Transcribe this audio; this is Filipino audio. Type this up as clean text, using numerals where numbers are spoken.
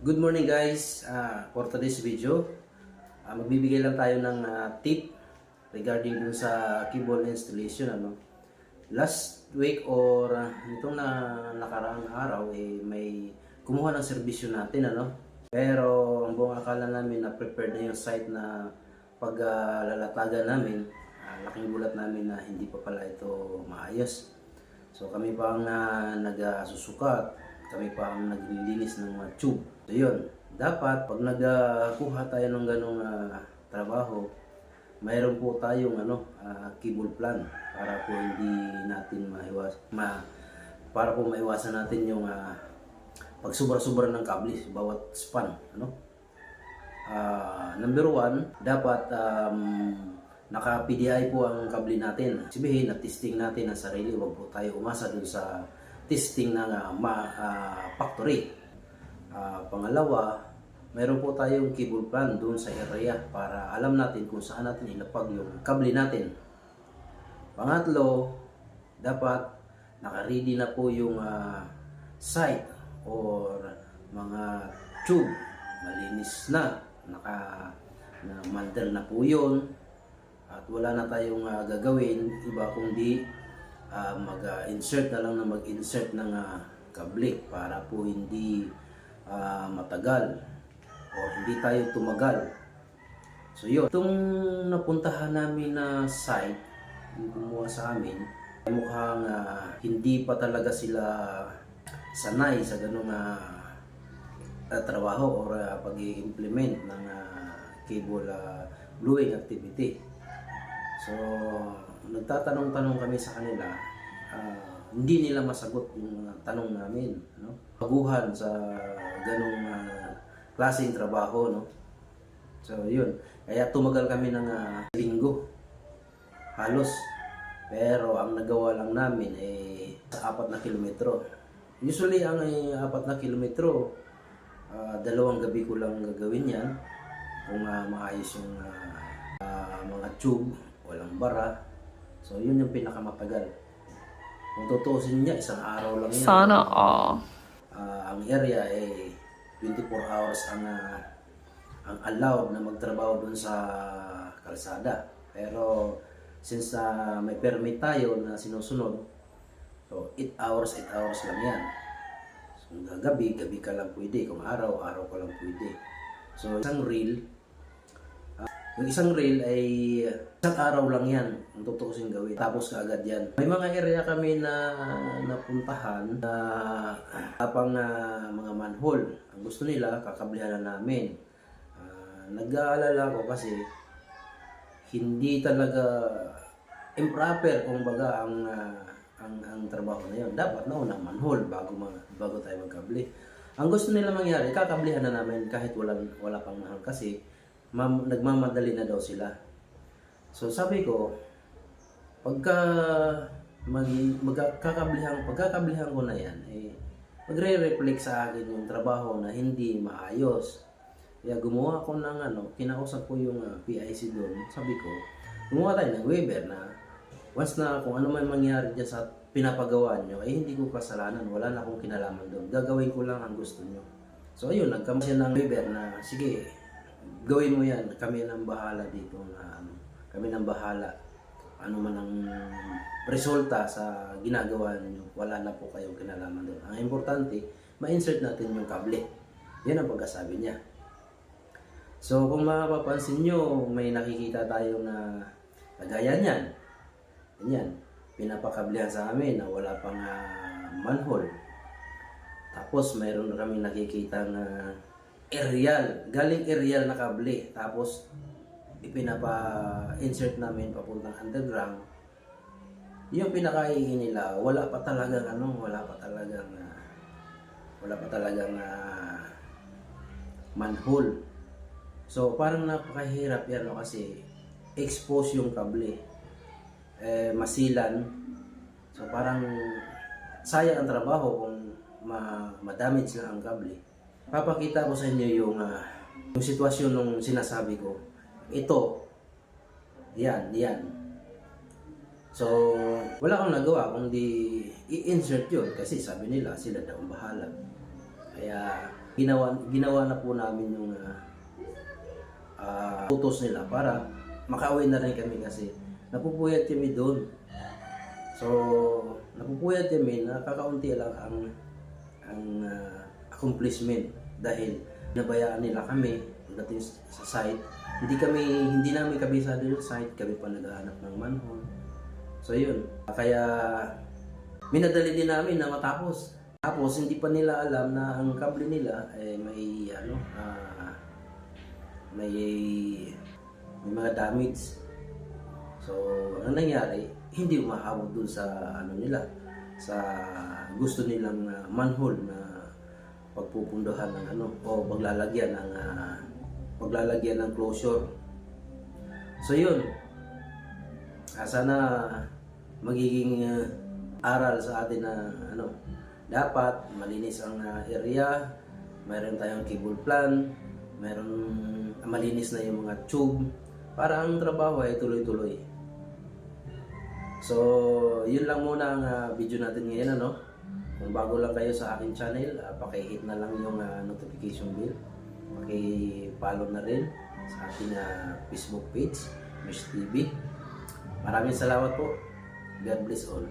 Good morning guys. For today's video, magbibigay lang tayo ng tip regarding dun sa keyboard installation. Last week or itong nakaraang araw may kumuha ng serbisyo natin. Pero ang buong akala namin na prepared na yung site na paglalatagan namin. Laking gulat namin na hindi pa pala ito maayos. So kami pa ang nagsusukat, kami pa ang naglilinis ng mga tube. So yun, dapat pag nagkuha tayo ng ganong trabaho, mayroon po tayong keyboard plan para po hindi natin para po maiwasan natin yung pagsubra-subra ng kable bawat span. Number one, dapat naka-PDI po ang kable natin. Sabihin na testing natin ang sarili, huwag po tayo umasa dun sa testing ng factory. Pangalawa, mayroon po tayong keyboard plan dun sa area para alam natin kung saan natin ilapag yung kable natin. Pangatlo, dapat naka-ready na po yung site or mga tube. Malinis na, mandal na po yun. At wala na tayong gagawin iba kundi mag-insert na lang na mag-insert ng kable para po hindi matagal o hindi tayo tumagal. So yun, itong napuntahan namin na site, yung gumawa sa amin, mukhang hindi pa talaga sila sanay sa ganung trabaho or pag-i-implement ng cable gluing activity. So, nagtatanong-tanong kami sa kanila, hindi nila masagot yung tanong namin. Baguhan sa ganong klaseng trabaho. So, yun. Kaya tumagal kami ng linggo. Halos. Pero ang nagawa lang namin ay sa 4 na kilometro. Usually, ang 4 na kilometro, 2 gabi ko lang gagawin yan. Kung maayos yung mga tube, walang bara. So, yun yung pinakamatagal. Kung tutuusin niya, 1 araw lang yan. Sana all. Ang area ay 24 hours ang allowed na magtrabaho dun sa kalsada. Pero, since may permit tayo na sinusunod, so 8 hours lang yan. So, gabi ka lang pwede. Kung araw ka lang pwede. So, yung isang reel ay 1 araw lang yan ang tutuusin gawin. Tapos kaagad yan. May mga area kami na napuntahan na tapang mga manhole. Ang gusto nila, kakablihan na namin. Nag-aalala ko kasi hindi talaga improper kumbaga ang trabaho na yun. Dapat nauna manhole bago tayo magkabli. Ang gusto nila mangyari, kakablihan na namin kahit wala pang manhole kasi nagmamadali na daw sila. So sabi ko, pagkakablihan ko na yan, magre-reflect sa akin yung trabaho na hindi maayos. Kaya gumawa ko ng kinausap ko yung PIC doon. Sabi ko, gumawa tayo ng waiver na once na kung ano man mangyari dyan sa pinapagawa nyo, hindi ko kasalanan, wala na akong kinalaman doon. Gagawin ko lang ang gusto nyo. So ayun, nagkamasya ng waiver na, sige, gawin mo yan, kami nang bahala dito kami nang bahala ano man ang resulta sa ginagawa niyo, wala na po kayong kinalaman doon. Ang importante, ma-insert natin yung kable. Yan ang pagkasabi niya. So kung mapapansin nyo, may nakikita tayo na kagaya niyan. Ganyan, pinapakablihan sa amin na wala pang manhole. Tapos mayroon na kami nakikita na galing aerial na kable, tapos ipinapa-insert namin papuntang underground. Yung pinakaihi nila, wala pa talagang manhole. So parang napakahirap yan kasi expose yung kable, masilan. So parang sayang ang trabaho kung ma-damage lang ang kable. Papakita ko sa inyo yung sitwasyon nung sinasabi ko. Ito. Yan. So, wala akong nagawa kundi i-insert yun kasi sabi nila sila daw ang bahala. Kaya ginawa na po namin yung utos nila para makauwi na rin kami kasi napupuyat kami doon. So, napupuyat kami na kakaunti lang ang accomplishment dahil nabayaan nila kami pagdating sa site. Hindi namin kabisado yung site, kami pa naghahanap ng manhole. So yun, kaya minadali din namin na matapos. Tapos hindi pa nila alam na ang kable nila may mga damage. So ang nangyari, hindi umaabot dun sa sa gusto nilang manhole na pagpupunduhan ng o paglalagyan ng closure. So yun, sana magiging aral sa atin na dapat malinis ang area, mayroon tayong cable plan, malinis na yung mga tube para ang trabaho ay tuloy-tuloy. So yun lang muna ang video natin ngayon. Kung bago lang kayo sa aking channel, paki-hit na lang yung notification bell. Paki-follow na rin sa ating Facebook page, Mesh TV. Maraming salamat po. God bless all.